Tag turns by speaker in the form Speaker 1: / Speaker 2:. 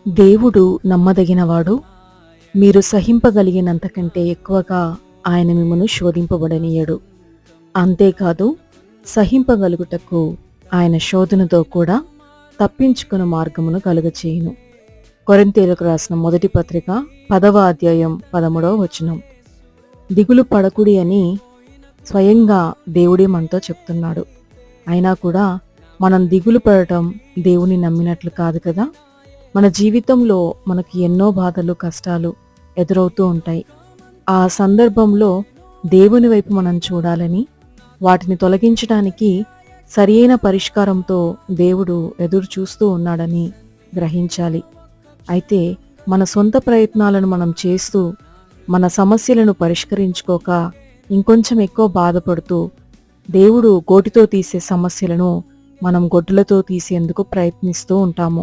Speaker 1: దేవుడు నమ్మదగినవాడు. మీరు సహింపగలిగినంతకంటే ఎక్కువగా ఆయన మిమ్మును శోధింపబడనీయడు. అంతేకాదు, సహింపగలుగుటకు ఆయన శోధనతో కూడా తప్పించుకుని మార్గమును కలుగచేయును. కొరింథీయులకు రాసిన మొదటి పత్రిక 10వ అధ్యాయం 13వ వచనం. దిగులు పడకుడి అని స్వయంగా దేవుడే మనతో చెప్తున్నాడు. అయినా కూడా మనం దిగులు పడటం దేవుని నమ్మినట్లు కాదు కదా. మన జీవితంలో మనకి ఎన్నో బాధలు, కష్టాలు ఎదురవుతూ ఉంటాయి. ఆ సందర్భంలో దేవుని వైపు మనం చూడాలని, వాటిని తొలగించడానికి సరియైన పరిష్కారంతో దేవుడు ఎదురు చూస్తూ ఉన్నాడని గ్రహించాలి. అయితే మన సొంత ప్రయత్నాలను మనం చేస్తూ మన సమస్యలను పరిష్కరించుకోక ఇంకొంచెం ఎక్కువ బాధపడుతూ దేవుడు గోటితో తీసే సమస్యలను మనం గొడ్డులతో తీసేందుకు ప్రయత్నిస్తూ ఉంటాము.